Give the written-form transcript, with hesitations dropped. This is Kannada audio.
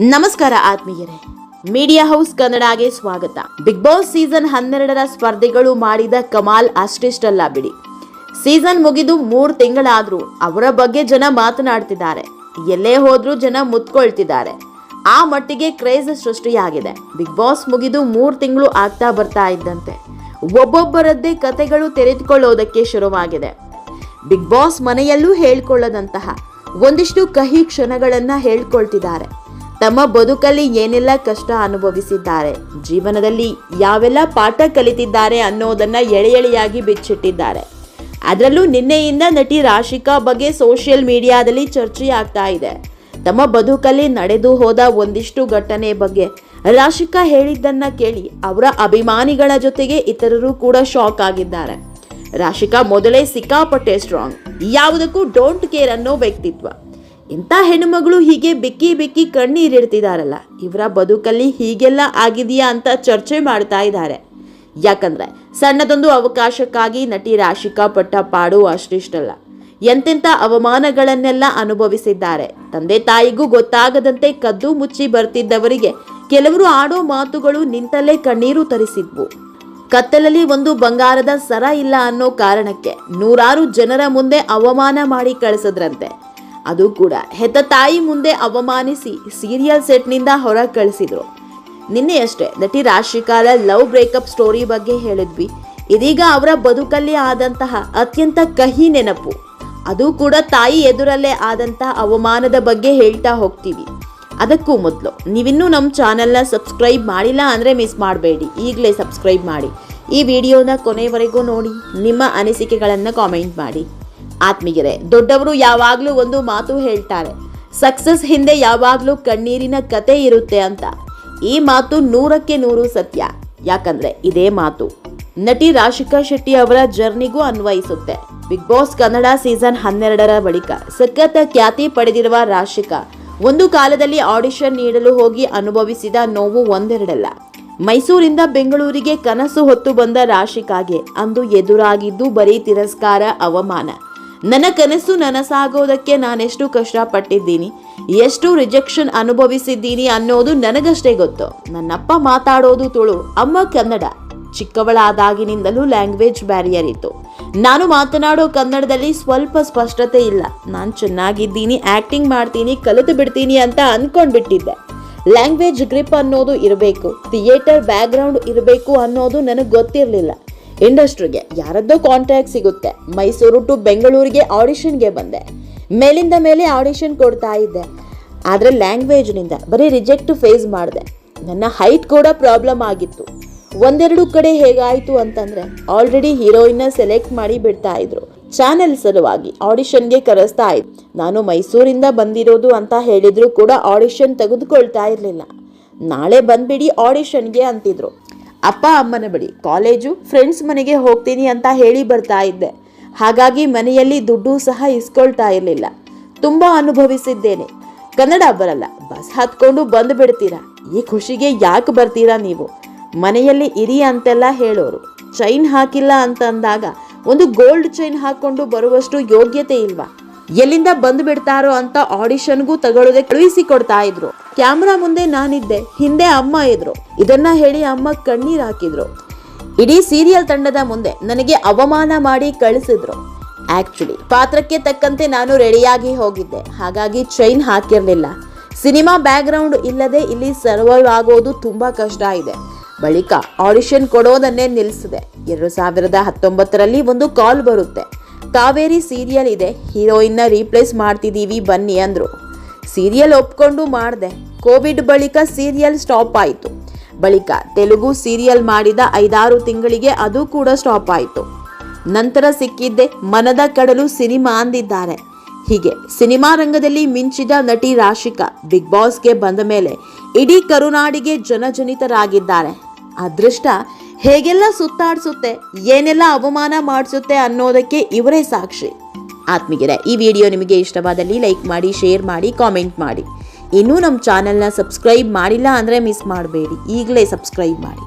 ನಮಸ್ಕಾರ ಆತ್ಮೀಯರೇ, ಮೀಡಿಯಾ ಹೌಸ್ ಕನ್ನಡಗೆ ಸ್ವಾಗತ. ಬಿಗ್ ಬಾಸ್ ಸೀಸನ್ 12ರ ಸ್ಪರ್ಧಿಗಳು ಮಾಡಿದ ಕಮಾಲ್ ಅಷ್ಟಿಷ್ಟಲ್ಲ ಬಿಡಿ. ಸೀಸನ್ ಮುಗಿದು 3 ತಿಂಗಳಾದ್ರೂ ಅವರ ಬಗ್ಗೆ ಜನ ಮಾತನಾಡ್ತಿದ್ದಾರೆ. ಎಲ್ಲೇ ಹೋದ್ರೂ ಜನ ಮುತ್ಕೊಳ್ತಿದ್ದಾರೆ. ಆ ಮಟ್ಟಿಗೆ ಕ್ರೇಜ್ ಸೃಷ್ಟಿಯಾಗಿದೆ. ಬಿಗ್ ಬಾಸ್ ಮುಗಿದು 3 ತಿಂಗಳು ಆಗ್ತಾ ಬರ್ತಾ ಇದ್ದಂತೆ ಒಬ್ಬೊಬ್ಬರದ್ದೇ ಕತೆಗಳು ತೆರೆದುಕೊಳ್ಳೋದಕ್ಕೆ ಶುರುವಾಗಿದೆ. ಬಿಗ್ ಬಾಸ್ ಮನೆಯಲ್ಲೂ ಹೇಳ್ಕೊಳ್ಳದಂತಹ ಒಂದಿಷ್ಟು ಕಹಿ ಕ್ಷಣಗಳನ್ನ ಹೇಳ್ಕೊಳ್ತಿದ್ದಾರೆ. ತಮ್ಮ ಬದುಕಲ್ಲಿ ಏನೆಲ್ಲ ಕಷ್ಟ ಅನುಭವಿಸಿದ್ದಾರೆ, ಜೀವನದಲ್ಲಿ ಯಾವೆಲ್ಲ ಪಾಠ ಕಲಿತಿದ್ದಾರೆ ಅನ್ನೋದನ್ನ ಎಳೆಯಾಗಿ ಬಿಚ್ಚಿಟ್ಟಿದ್ದಾರೆ. ಅದರಲ್ಲೂ ನಿನ್ನೆಯಿಂದ ನಟಿ ರಾಶಿಕಾ ಬಗ್ಗೆ ಸೋಷಿಯಲ್ ಮೀಡಿಯಾದಲ್ಲಿ ಚರ್ಚೆ ಆಗ್ತಾ ಇದೆ. ತಮ್ಮ ಬದುಕಲ್ಲಿ ನಡೆದು ಹೋದ ಒಂದಿಷ್ಟು ಘಟನೆ ಬಗ್ಗೆ ರಾಶಿಕಾ ಹೇಳಿದ್ದನ್ನ ಕೇಳಿ ಅವರ ಅಭಿಮಾನಿಗಳ ಜೊತೆಗೆ ಇತರರು ಕೂಡ ಶಾಕ್ ಆಗಿದ್ದಾರೆ. ರಾಶಿಕಾ ಮೊದಲೇ ಸಿಕ್ಕಾಪಟ್ಟೆ ಸ್ಟ್ರಾಂಗ್, ಯಾವುದಕ್ಕೂ ಡೋಂಟ್ ಕೇರ್ ಅನ್ನೋ ವ್ಯಕ್ತಿತ್ವ. ಇಂಥ ಹೆಣ್ಣುಮಗಳು ಹೀಗೆ ಬಿಕ್ಕಿ ಕಣ್ಣೀರಿಡ್ತಿದಾರಲ್ಲ, ಇವರ ಬದುಕಲ್ಲಿ ಹೀಗೆಲ್ಲ ಆಗಿದೆಯಾ ಅಂತ ಚರ್ಚೆ ಮಾಡ್ತಾ ಇದ್ದಾರೆ. ಯಾಕಂದ್ರೆ ಸಣ್ಣದೊಂದು ಅವಕಾಶಕ್ಕಾಗಿ ನಟಿ ರಾಶಿಕಾ ಪಟ್ಟ ಪಾಡು ಅಷ್ಟಿಷ್ಟಲ್ಲ. ಎಂತೆಂಥ ಅವಮಾನಗಳನ್ನೆಲ್ಲ ಅನುಭವಿಸಿದ್ದಾರೆ. ತಂದೆ ತಾಯಿಗೂ ಗೊತ್ತಾಗದಂತೆ ಕದ್ದು ಮುಚ್ಚಿ ಬರ್ತಿದ್ದವರಿಗೆ ಕೆಲವರು ಆಡೋ ಮಾತುಗಳು ನಿಂತಲ್ಲೇ ಕಣ್ಣೀರು ತರಿಸಿದ್ವು. ಕತ್ತಲಲ್ಲಿ ಒಂದು ಬಂಗಾರದ ಸರ ಇಲ್ಲ ಅನ್ನೋ ಕಾರಣಕ್ಕೆ ನೂರಾರು ಜನರ ಮುಂದೆ ಅವಮಾನ ಮಾಡಿ ಕಳಿಸಿದ್ರಂತೆ. ಅದು ಕೂಡ ಹೆತ್ತ ತಾಯಿ ಮುಂದೆ ಅವಮಾನಿಸಿ ಸೀರಿಯಲ್ ಸೆಟ್ನಿಂದ ಹೊರ ಕಳಿಸಿದ್ರು. ನಿನ್ನೆಯಷ್ಟೇ ನಟಿ ರಾಶಿಕಾಳ ಲವ್ ಬ್ರೇಕಪ್ ಸ್ಟೋರಿ ಬಗ್ಗೆ ಹೇಳಿದ್ವಿ. ಇದೀಗ ಅವರ ಬದುಕಲ್ಲಿ ಆದಂತಹ ಅತ್ಯಂತ ಕಹಿ ನೆನಪು, ಅದು ಕೂಡ ತಾಯಿ ಎದುರಲ್ಲೇ ಆದಂತಹ ಅವಮಾನದ ಬಗ್ಗೆ ಹೇಳ್ತಾ ಹೋಗ್ತೀವಿ. ಅದಕ್ಕೂ ಮೊದಲು ನೀವಿನ್ನೂ ನಮ್ಮ ಚಾನೆಲ್ನ ಸಬ್ಸ್ಕ್ರೈಬ್ ಮಾಡಿಲ್ಲ ಅಂದರೆ ಮಿಸ್ ಮಾಡಬೇಡಿ, ಈಗಲೇ ಸಬ್ಸ್ಕ್ರೈಬ್ ಮಾಡಿ. ಈ ವಿಡಿಯೋನ ಕೊನೆವರೆಗೂ ನೋಡಿ, ನಿಮ್ಮ ಅನಿಸಿಕೆಗಳನ್ನು ಕಾಮೆಂಟ್ ಮಾಡಿ. ಆತ್ಮೀಯರೇ, ದೊಡ್ಡವರು ಯಾವಾಗಲೂ ಒಂದು ಮಾತು ಹೇಳ್ತಾರೆ, ಸಕ್ಸಸ್ ಹಿಂದೆ ಯಾವಾಗಲೂ ಕಣ್ಣೀರಿನ ಕತೆ ಇರುತ್ತೆ ಅಂತ. ಈ ಮಾತು 100ಕ್ಕೆ 100 ಸತ್ಯ. ಯಾಕಂದ್ರೆ ಇದೇ ಮಾತು ನಟಿ ರಾಶಿಕಾ ಶೆಟ್ಟಿ ಅವರ ಜರ್ನಿಗೂ ಅನ್ವಯಿಸುತ್ತೆ. ಬಿಗ್ ಬಾಸ್ ಕನ್ನಡ ಸೀಸನ್ 12ರ ಬಳಿಕ ಸಖತ್ ಖ್ಯಾತಿ ಪಡೆದಿರುವ ರಾಶಿಕಾ ಒಂದು ಕಾಲದಲ್ಲಿ ಆಡಿಷನ್ ನೀಡಲು ಹೋಗಿ ಅನುಭವಿಸಿದ ನೋವು ಒಂದೆರಡಲ್ಲ. ಮೈಸೂರಿಂದ ಬೆಂಗಳೂರಿಗೆ ಕನಸು ಹೊತ್ತು ಬಂದ ರಾಶಿಕಾಗೆ ಅಂದು ಎದುರಾಗಿದ್ದು ಬರೀ ತಿರಸ್ಕಾರ, ಅವಮಾನ. ನನ್ನ ಕನಸು ನನಸಾಗೋದಕ್ಕೆ ನಾನೆಷ್ಟು ಕಷ್ಟಪಟ್ಟಿದ್ದೀನಿ, ಎಷ್ಟು ರಿಜೆಕ್ಷನ್ ಅನುಭವಿಸಿದ್ದೀನಿ ಅನ್ನೋದು ನನಗಷ್ಟೇ ಗೊತ್ತು. ನನ್ನಪ್ಪ ಮಾತಾಡೋದು ತುಳು, ಅಮ್ಮ ಕನ್ನಡ. ಚಿಕ್ಕವಳಾದಾಗಿನಿಂದಲೂ ಲ್ಯಾಂಗ್ವೇಜ್ ಬ್ಯಾರಿಯರ್ ಇತ್ತು. ನಾನು ಮಾತನಾಡೋ ಕನ್ನಡದಲ್ಲಿ ಸ್ವಲ್ಪ ಸ್ಪಷ್ಟತೆ ಇಲ್ಲ. ನಾನು ಚೆನ್ನಾಗಿದ್ದೀನಿ, ಆ್ಯಕ್ಟಿಂಗ್ ಮಾಡ್ತೀನಿ, ಕಲಿತು ಬಿಡ್ತೀನಿ ಅಂತ ಅಂದ್ಕೊಂಡ್ಬಿಟ್ಟಿದ್ದೆ. ಲ್ಯಾಂಗ್ವೇಜ್ ಗ್ರಿಪ್ ಅನ್ನೋದು ಇರಬೇಕು, ಥಿಯೇಟರ್ ಬ್ಯಾಕ್ಗ್ರೌಂಡ್ ಇರಬೇಕು ಅನ್ನೋದು ನನಗೆ ಗೊತ್ತಿರಲಿಲ್ಲ. ಇಂಡಸ್ಟ್ರಿಗೆ ಯಾರದ್ದೋ ಕಾಂಟ್ಯಾಕ್ಟ್ ಸಿಗುತ್ತೆ. ಮೈಸೂರು ಟು ಬೆಂಗಳೂರಿಗೆ ಆಡಿಷನ್ಗೆ ಬಂದೆ. ಮೇಲಿಂದ ಮೇಲೆ ಆಡಿಷನ್ ಕೊಡ್ತಾ ಇದ್ದೆ. ಆದರೆ ಲ್ಯಾಂಗ್ವೇಜ್ನಿಂದ ಬರೀ ರಿಜೆಕ್ಟ್ ಫೇಸ್ ಮಾಡಿದೆ. ನನ್ನ ಹೈಟ್ ಕೂಡ ಪ್ರಾಬ್ಲಮ್ ಆಗಿತ್ತು. ಒಂದೆರಡು ಕಡೆ ಹೇಗಾಯಿತು ಅಂತಂದರೆ ಆಲ್ರೆಡಿ ಹೀರೋಯಿನ್ನ ಸೆಲೆಕ್ಟ್ ಮಾಡಿ ಬಿಡ್ತಾ ಇದ್ರು. ಚಾನೆಲ್ ಸಲುವಾಗಿ ಆಡಿಷನ್ಗೆ ಕರೆಸ್ತಾ ಇದ್ರು. ನಾನು ಮೈಸೂರಿಂದ ಬಂದಿರೋದು ಅಂತ ಹೇಳಿದ್ರು ಕೂಡ ಆಡಿಷನ್ ತೆಗೆದುಕೊಳ್ತಾ ಇರಲಿಲ್ಲ. ನಾಳೆ ಬಂದ್ಬಿಡಿ ಆಡಿಷನ್ಗೆ ಅಂತಿದ್ರು. ಅಪ್ಪ ಅಮ್ಮನ ಬಳಿ, ಕಾಲೇಜು, ಫ್ರೆಂಡ್ಸ್ ಮನೆಗೆ ಹೋಗ್ತೀನಿ ಅಂತ ಹೇಳಿ ಬರ್ತಾ ಇದ್ದೆ. ಹಾಗಾಗಿ ಮನೆಯಲ್ಲಿ ದುಡ್ಡು ಸಹ ಇಸ್ಕೊಳ್ತಾ ಇರಲಿಲ್ಲ. ತುಂಬ ಅನುಭವಿಸಿದ್ದೇನೆ. ಕನ್ನಡ ಬರಲ್ಲ, ಬಸ್ ಹತ್ಕೊಂಡು ಬಂದು ಬಿಡ್ತೀರಾ, ಈ ಖುಷಿಗೆ ಯಾಕೆ ಬರ್ತೀರಾ ನೀವು, ಮನೆಯಲ್ಲಿ ಇರಿ ಅಂತೆಲ್ಲ ಹೇಳೋರು. ಚೈನ್ ಹಾಕಿಲ್ಲ ಅಂತ ಅಂದಾಗ ಒಂದು ಗೋಲ್ಡ್ ಚೈನ್ ಹಾಕೊಂಡು ಬರುವಷ್ಟು ಯೋಗ್ಯತೆ ಇಲ್ವಾ, ಎಲ್ಲಿಂದ ಬಂದು ಬಿಡ್ತಾರೋ ಅಂತ ಆಡಿಷನ್ಗೂ ತಗೊಳ್ಳೋದೆ ಕಳುಹಿಸಿ ಕೊಡ್ತಾ ಇದ್ರು. ಕ್ಯಾಮ್ರಾ ಮುಂದೆ ನಾನಿದ್ದೆ, ಹಿಂದೆ ಅಮ್ಮ ಇದ್ರು. ಇದನ್ನ ಹೇಳಿ ಅಮ್ಮ ಕಣ್ಣೀರ್ ಹಾಕಿದ್ರು. ಇಡೀ ಸೀರಿಯಲ್ ತಂಡದ ಮುಂದೆ ನನಗೆ ಅವಮಾನ ಮಾಡಿ ಕಳಿಸಿದ್ರು. ಆಕ್ಚುಲಿ ಪಾತ್ರಕ್ಕೆ ತಕ್ಕಂತೆ ನಾನು ರೆಡಿಯಾಗಿ ಹೋಗಿದ್ದೆ, ಹಾಗಾಗಿ ಚೈನ್ ಹಾಕಿರ್ಲಿಲ್ಲ. ಸಿನಿಮಾ ಬ್ಯಾಕ್ಗ್ರೌಂಡ್ ಇಲ್ಲದೆ ಇಲ್ಲಿ ಸರ್ವೈವ್ ಆಗೋದು ತುಂಬಾ ಕಷ್ಟ ಇದೆ. ಬಳಿಕ ಆಡಿಷನ್ ಕೊಡೋದನ್ನೇ ನಿಲ್ಲಿಸಿದೆ. 2019ರಲ್ಲಿ ಒಂದು ಕಾಲ್ ಬರುತ್ತೆ, ಕಾವೇರಿ ಸೀರಿಯಲ್ ಇದೆ, ಹೀರೋಯಿನ್ನ ರೀಪ್ಲೇಸ್ ಮಾಡ್ತಿದ್ದೀವಿ ಬನ್ನಿ ಅಂದ್ರು. ಸೀರಿಯಲ್ ಒಪ್ಕೊಂಡು ಮಾಡಿದೆ. ಕೋವಿಡ್ ಬಳಿಕ ಸೀರಿಯಲ್ ಸ್ಟಾಪ್ ಆಯಿತು. ಬಳಿಕ ತೆಲುಗು ಸೀರಿಯಲ್ ಮಾಡಿದ 5-6 ತಿಂಗಳಿಗೆ ಅದು ಕೂಡ ಸ್ಟಾಪ್ ಆಯಿತು. ನಂತರ ಸಿಕ್ಕಿದ್ದೆ ಮನದ ಕಡಲು ಸಿನಿಮಾ ಅಂದಿದ್ದಾರೆ. ಹೀಗೆ ಸಿನಿಮಾ ರಂಗದಲ್ಲಿ ಮಿಂಚಿದ ನಟಿ ರಾಶಿಕಾ ಬಿಗ್ ಬಾಸ್ಗೆ ಬಂದ ಮೇಲೆ ಇಡೀ ಕರುನಾಡಿಗೆ ಜನಜನಿತರಾಗಿದ್ದಾರೆ. ಅದೃಷ್ಟ ಹೇಗೆಲ್ಲ ಸುತ್ತಾಡಿಸುತ್ತೆ, ಏನೆಲ್ಲ ಅವಮಾನ ಮಾಡಿಸುತ್ತೆ ಅನ್ನೋದಕ್ಕೆ ಇವರೇ ಸಾಕ್ಷಿ. ಆತ್ಮೀಯರೇ, ಈ ವಿಡಿಯೋ ನಿಮಗೆ ಇಷ್ಟವಾದಲ್ಲಿ ಲೈಕ್ ಮಾಡಿ, ಶೇರ್ ಮಾಡಿ, ಕಾಮೆಂಟ್ ಮಾಡಿ. ಇನ್ನೂ ನಮ್ಮ ಚಾನೆಲ್ನ ಸಬ್ಸ್ಕ್ರೈಬ್ ಮಾಡಿಲ್ಲ ಅಂದರೆ ಮಿಸ್ ಮಾಡಬೇಡಿ, ಈಗಲೇ ಸಬ್ಸ್ಕ್ರೈಬ್ ಮಾಡಿ.